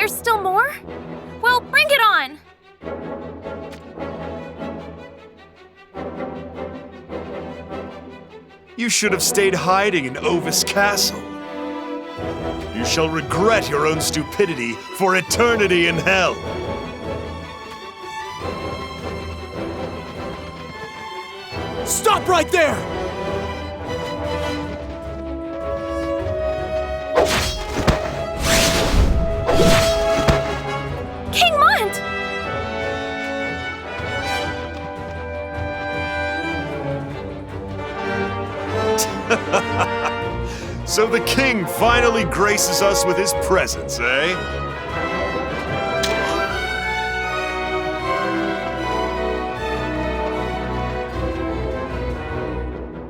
There's still more? Well, bring it on! You should have stayed hiding in Ovis Castle. You shall regret your own stupidity for eternity in hell. Stop right there! King Mont! So the king finally graces us with his presence, eh?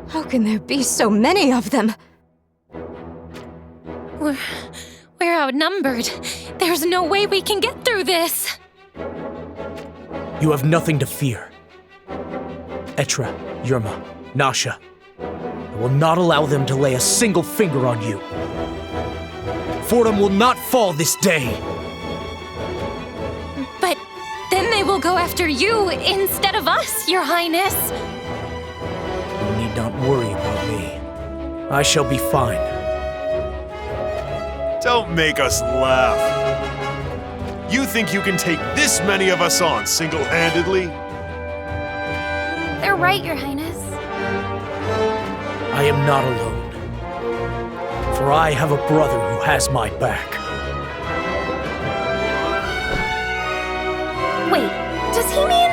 How can there be so many of them? We're outnumbered. There's no way we can get through this. You have nothing to fear. Etra, Yerma, Nasha. I will not allow them to lay a single finger on you. Fordham will not fall this day. But then they will go after you instead of us, Your Highness. You need not worry about me. I shall be fine. Don't make us laugh. You think you can take this many of us on single-handedly? They're right, Your Highness. I am not alone. For I have a brother who has my back. Wait, does he mean...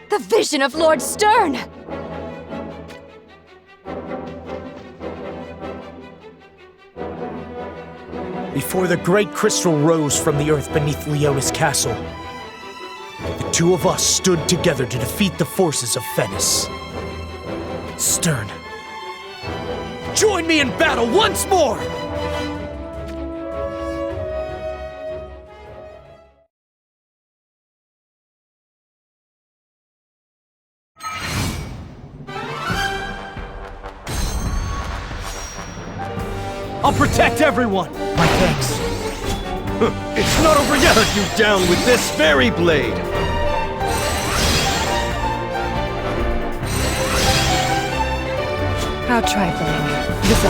The vision of Lord Stern! Before the great crystal rose from the earth beneath Leonis Castle, the two of us stood together to defeat the forces of Fennis. Stern, join me in battle once more! I'll protect everyone! My thanks. It's not over yet! Hunt you down with this very blade! How trifling. This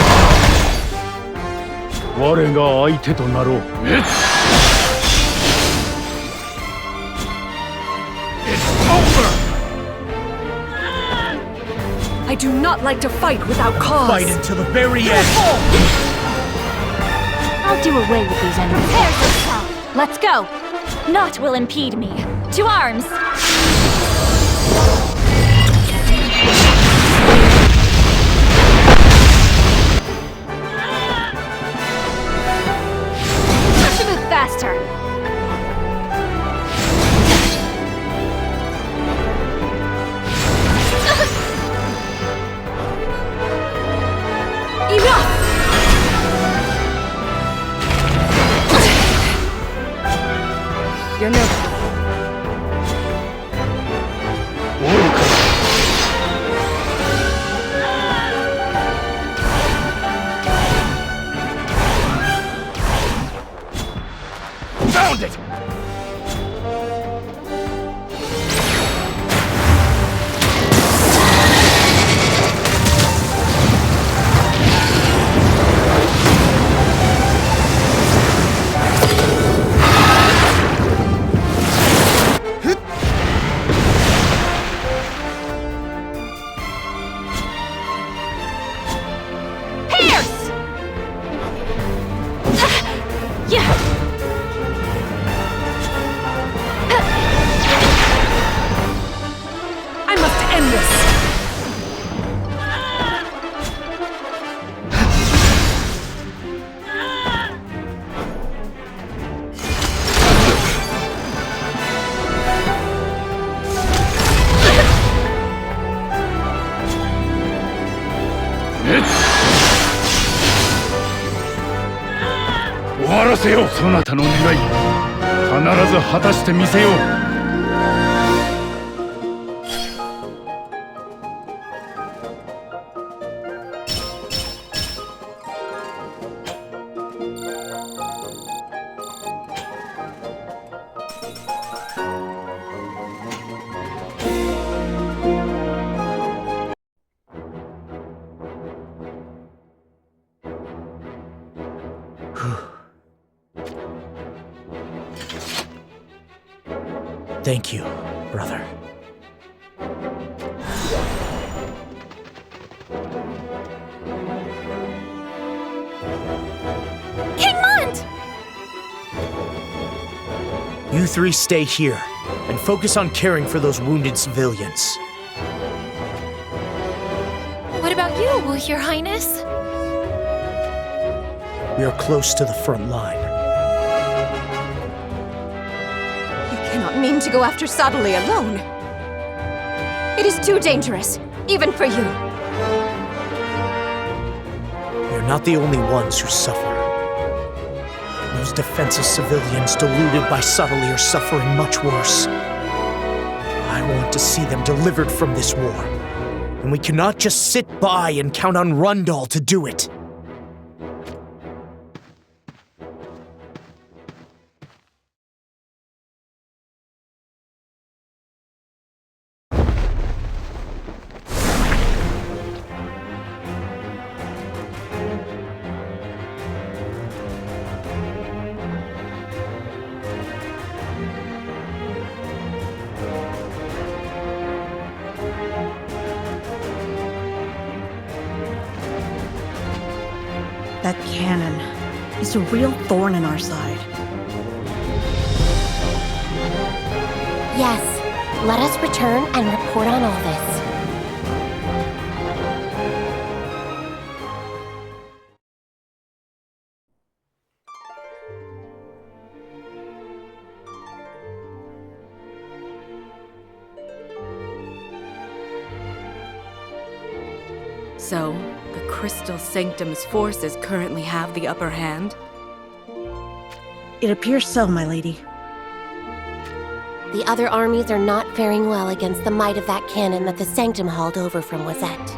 我が相手となろう。It's over! I do not like to fight without cause. Fight until the very end! I'll do away with these enemies. Prepare yourself! Let's go! Naught will impede me. To arms! Have to move faster. Enough! You're no... Found it! I must end this!終わらせよう、そなたの願い。必ず果たしてみせよう。Thank you, brother. King Mont! You three stay here and focus on caring for those wounded civilians. What about you, Your Highness? We are close to the front line. You cannot mean to go after Sadali alone. It is too dangerous, even for you. We are not the only ones who suffer. Those defenseless civilians deluded by subtlety are suffering much worse. I want to see them delivered from this war. And we cannot just sit by and count on Rundal to do it. That cannon is a real thorn in our side. Yes. Let us return and report on all this. So, the Crystal Sanctum's forces currently have the upper hand? It appears so, my lady. The other armies are not faring well against the might of that cannon that the Sanctum hauled over from Wazette.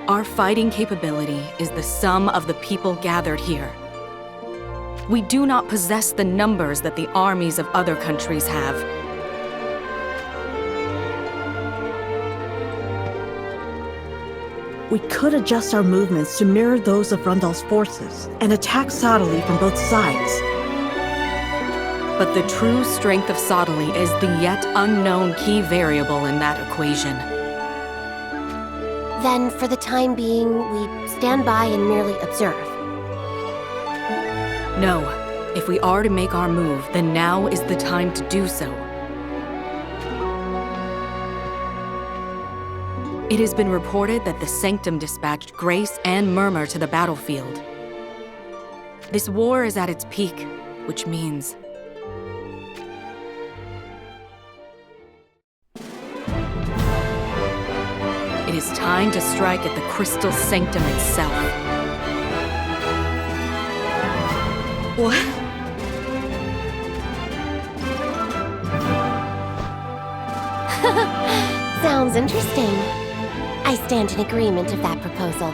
Our fighting capability is the sum of the people gathered here. We do not possess the numbers that the armies of other countries have. We could adjust our movements to mirror those of Rundal's forces and attack Sadali from both sides. But the true strength of Sadali is the yet unknown key variable in that equation. Then, for the time being, we stand by and merely observe. No, if we are to make our move, then now is the time to do so. It has been reported that the Sanctum dispatched Grace and Murmur to the battlefield. This war is at its peak, which means... it is time to strike at the Crystal Sanctum itself. What? Sounds interesting. I stand in agreement of that proposal.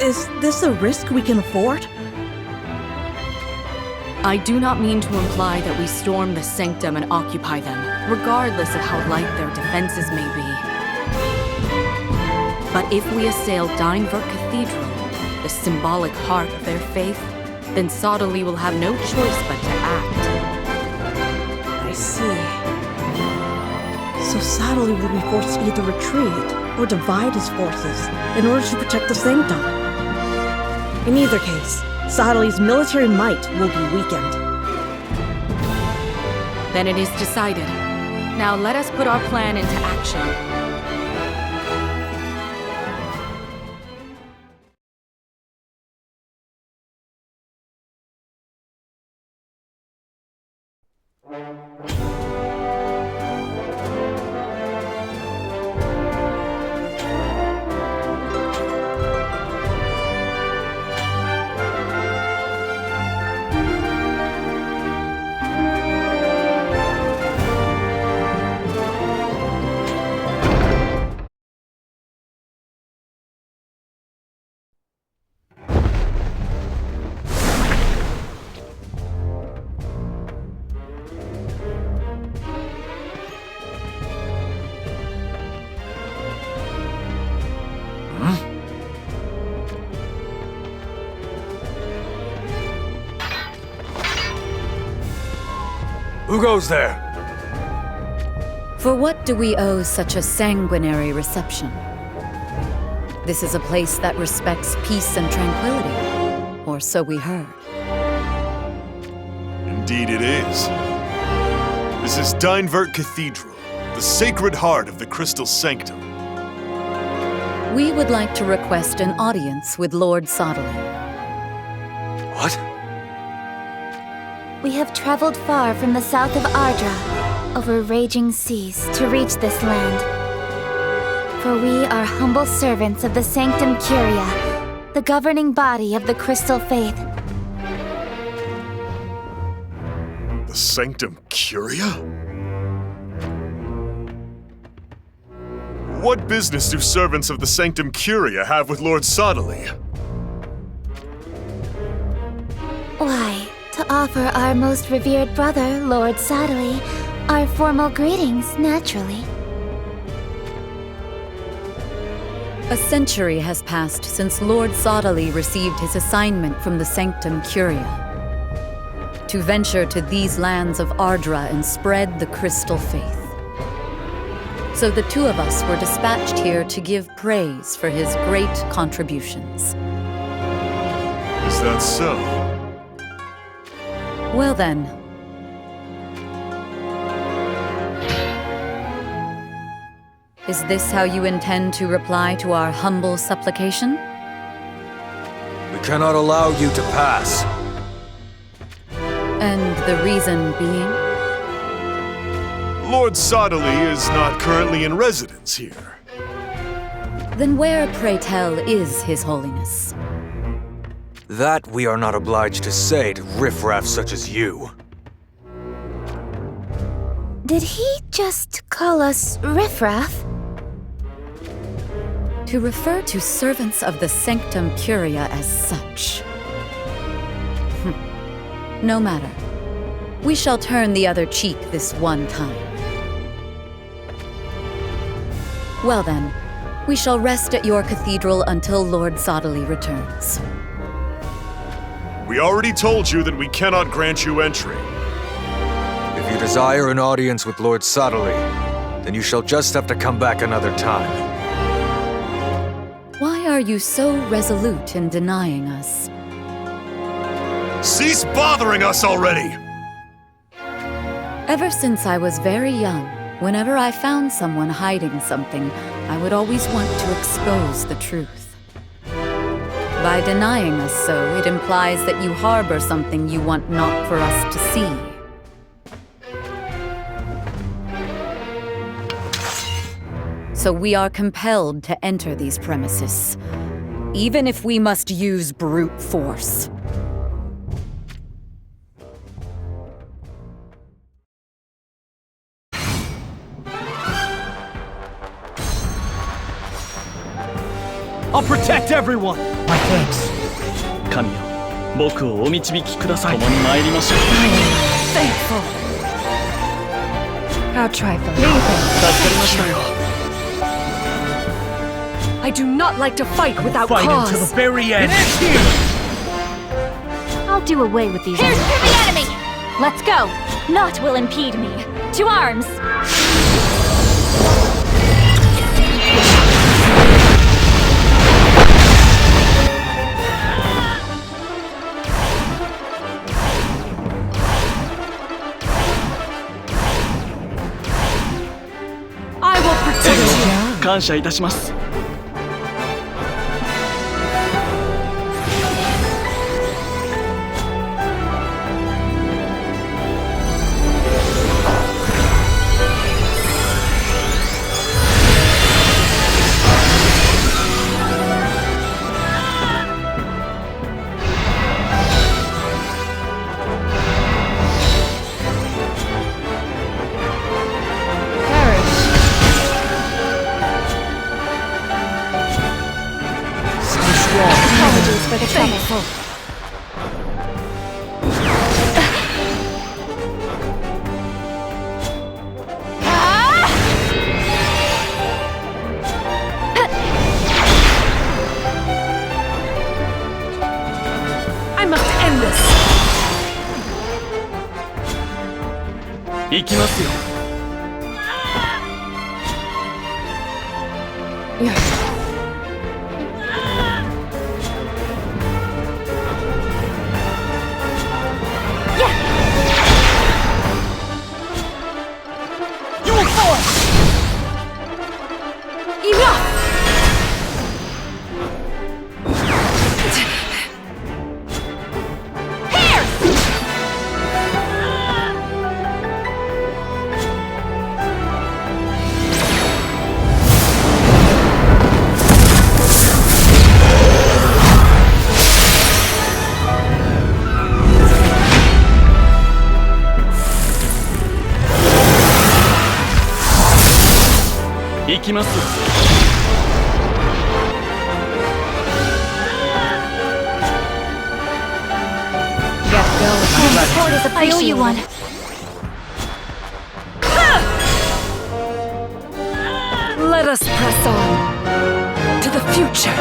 Is this a risk we can afford? I do not mean to imply that we storm the Sanctum and occupy them, regardless of how light their defenses may be. But if we assail Dynevort Cathedral, the symbolic heart of their faith, then Sadali will have no choice but to act. I see. So Sadali will be forced to either retreat or divide his forces in order to protect the Sanctum. In either case, Sadali's military might will be weakened. Then it is decided. Now let us put our plan into action. Who goes there? For what do we owe such a sanguinary reception? This is a place that respects peace and tranquility, or so we heard. Indeed it is. This is Dynevert Cathedral, the sacred heart of the Crystal Sanctum. We would like to request an audience with Lord Sottile. What? We have traveled far from the south of Ardra, over raging seas, to reach this land. For we are humble servants of the Sanctum Curia, the governing body of the Crystal Faith. The Sanctum Curia? What business do servants of the Sanctum Curia have with Lord Sottile? Why, to offer our most revered brother, Lord Sottile, our formal greetings, naturally. A century has passed since Lord Sottile received his assignment from the Sanctum Curia, to venture to these lands of Ardra and spread the Crystal Faith. So the two of us were dispatched here to give praise for his great contributions. Is that so? Well then. Is this how you intend to reply to our humble supplication? We cannot allow you to pass. And the reason being? Lord Sottile is not currently in residence here. Then where, pray tell, is His Holiness? That we are not obliged to say to riffraff such as you. Did he just call us riffraff? To refer to servants of the Sanctum Curia as such. No matter. We shall turn the other cheek this one time. Well then, we shall rest at your cathedral until Lord Sottile returns. We already told you that we cannot grant you entry. If you desire an audience with Lord Sottile, then you shall just have to come back another time. Why are you so resolute in denying us? Cease bothering us already! Ever since I was very young, whenever I found someone hiding something, I would always want to expose the truth. By denying us so, it implies that you harbor something you want not for us to see. So we are compelled to enter these premises, even if we must use brute force. I'll protect everyone! My thanks. 神よ、僕をお導きください。共に参りましょう。Thankful. How trifling. 助かりましたよ。I do not like to fight without Fight cause. until the very end. I'll do away with these. Here's to the enemy! Let's go! Naught will impede me. To arms! I will protect you. 感謝いたします。行きますよ。行きますよ。I owe you one. Let us press on to the future.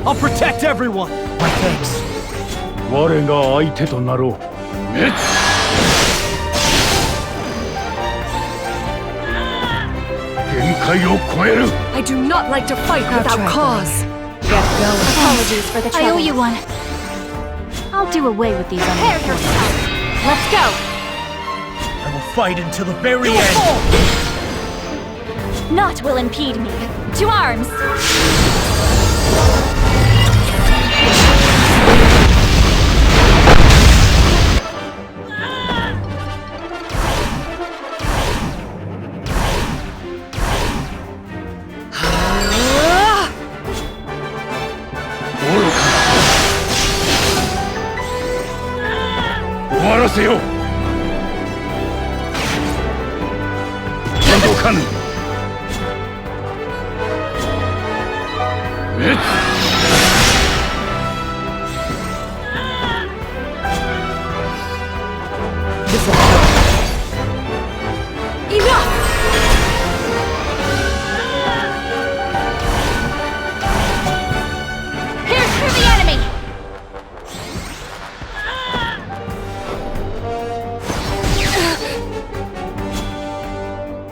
I'll protect everyone! My thanks. 我が相手となろう。限界を超える。 I do not like to fight without cause. Get going. Apologies for the trouble. I owe you one. I'll do away with these Prepare unimportant. yourself. Let's go. I will fight until the very end! Naught will impede me. To arms!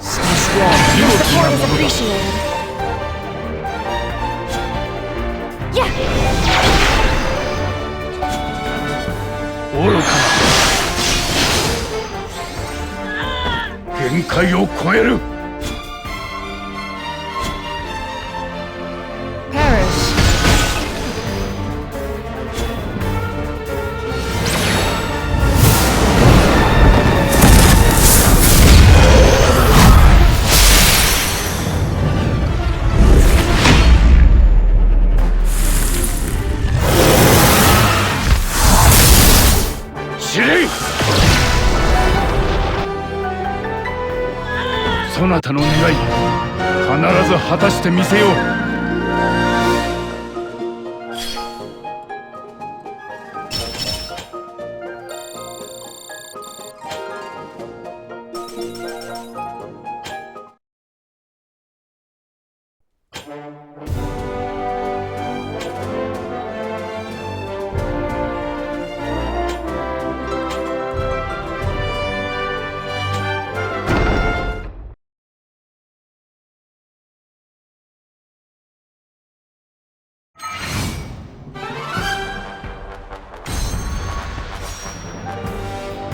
Support is appreciated. Yeah! 愚かな。限界を超える。 Perish. Shiri! そなたの願い、必ず果たしてみせよう。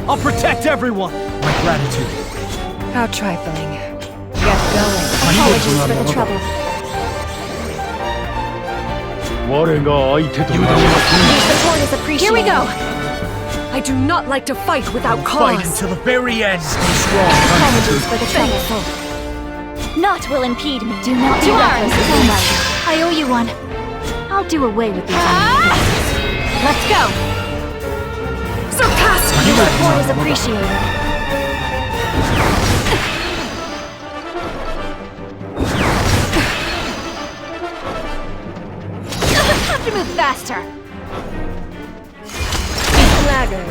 I'll protect everyone! My gratitude. How trifling. Get going. Apologies for the trouble. 我が相手となろう。 Support is appreciated. Here we go. I do not like to fight without Fight cause. until the very end! Stay strong! Apologies for the trouble. Naught will impede me. Do not To be arms! reckless with your life. I owe you one. do away with these unfaithfuls. Let's go! Sarcastic! Your report is appreciated. Have to move faster! Laggard.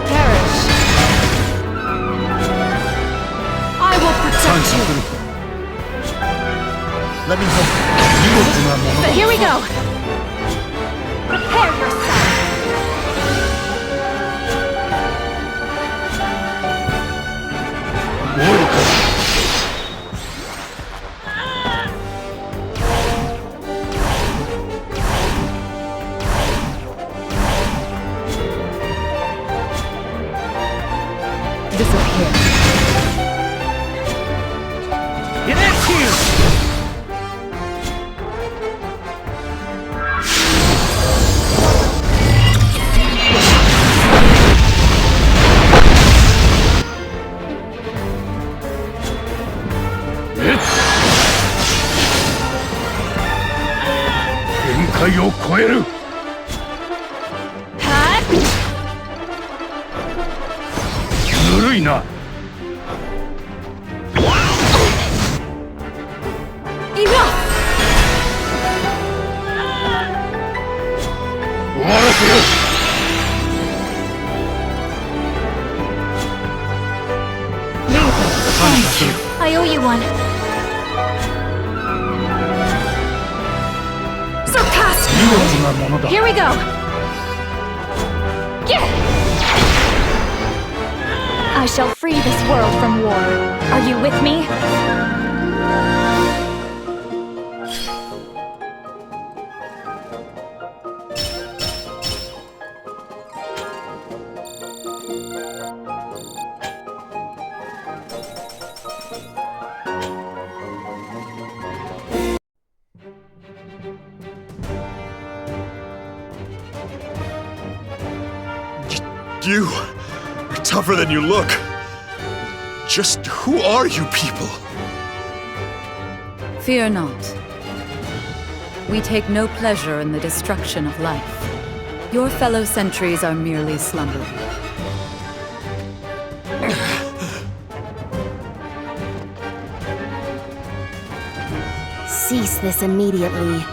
Perish. I will protect you! Let me help. But here we go! Prepare yourself! Disappear. Get in here! I owe you one. Sarcastic! Here we go! I shall free this world from war. Are you with me? You are tougher than you look. Just who are you people? Fear not. We take no pleasure in the destruction of life. Your fellow sentries are merely slumbering. Cease this immediately.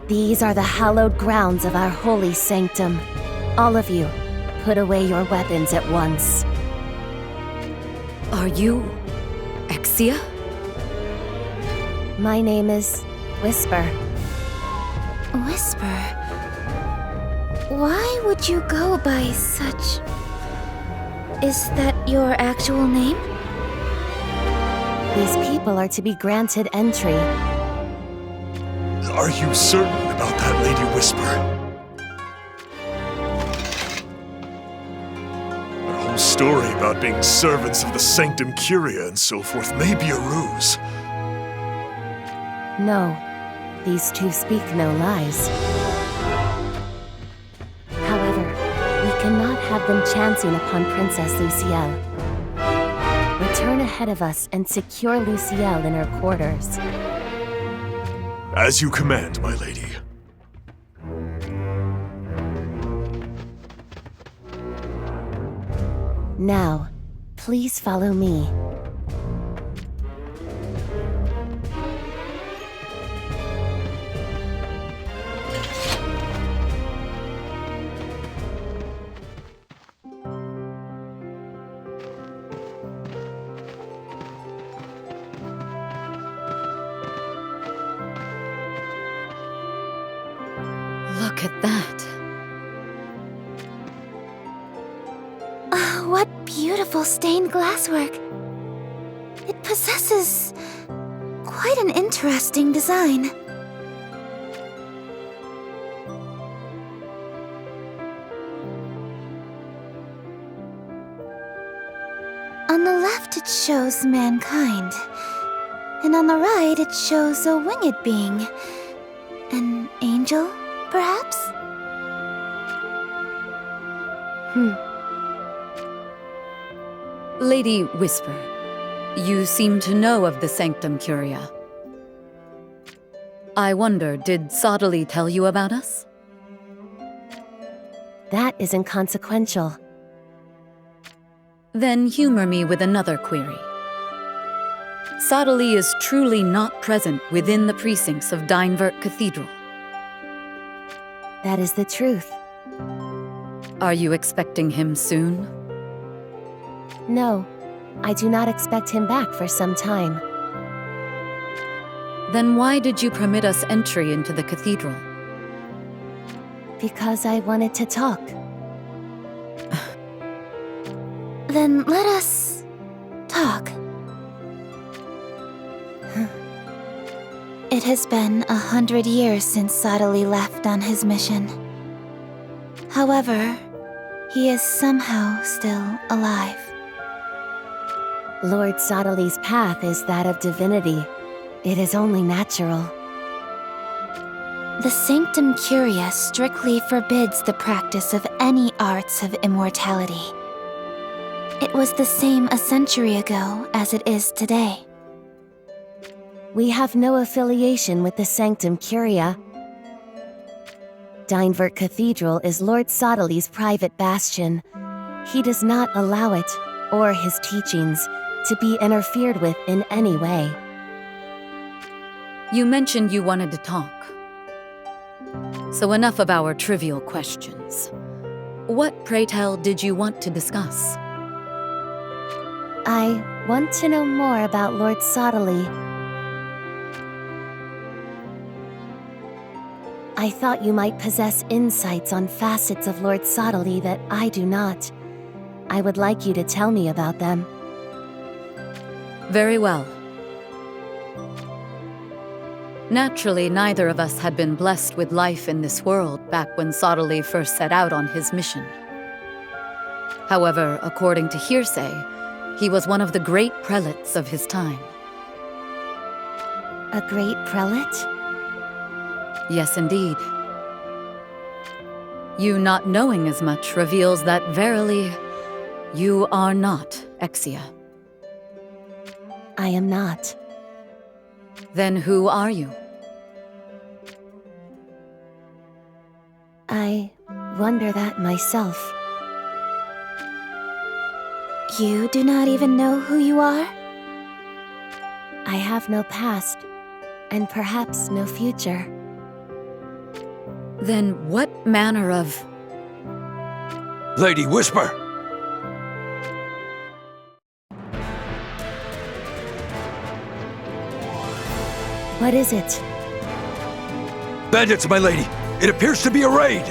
These are the hallowed grounds of our holy sanctum. All of you, put away your weapons at once. Are you Exia? My name is Whisper. Whisper. Why would you go by such... Is that your actual name? These people are to be granted entry. Are you certain about that, Lady Whisper? Our whole story about being servants of the Sanctum Curia and so forth may be a ruse. No, these two speak no lies. However, we cannot have them chancing upon Princess Lucielle. Return ahead of us and secure Lucielle in her quarters. As you command, my lady. Now, please follow me. Look at that. What beautiful stained glasswork. It possesses quite an interesting design. On the left, it shows mankind. And on the right, it shows a winged being. An angel, perhaps? Lady Whisper, you seem to know of the Sanctum Curia. I wonder, did Sodali tell you about us? That is inconsequential. Then humor me with another query. Sodali is truly not present within the precincts of Dynevert Cathedral. That is the truth. Are you expecting him soon? No, I do not expect him back for some time. Then why did you permit us entry into the cathedral? Because I wanted to talk. Then let us talk. It has been 100 years since Sodali left on his mission. However, he is somehow still alive. Lord Sodali's path is that of divinity. It is only natural. The Sanctum Curia strictly forbids the practice of any arts of immortality. It was the same a century ago as it is today. We have no affiliation with the Sanctum Curia. Dynevert Cathedral is Lord Sodali's private bastion. He does not allow it, or his teachings, to be interfered with in any way. You mentioned you wanted to talk. So enough of our trivial questions. What, pray tell, did you want to discuss? I want to know more about Lord Sodali. I thought you might possess insights on facets of Lord Sodali that I do not. I would like you to tell me about them. Very well. Naturally, neither of us had been blessed with life in this world back when Sodali first set out on his mission. However, according to hearsay, he was one of the great prelates of his time. A great prelate? Yes, indeed. You not knowing as much reveals that verily, you are not Exia. I am not. Then who are you? I wonder that myself. You do not even know who you are? I have no past, and perhaps no future. Then what manner of... Lady Whisper! What is it? Bandits, my lady! It appears to be a raid!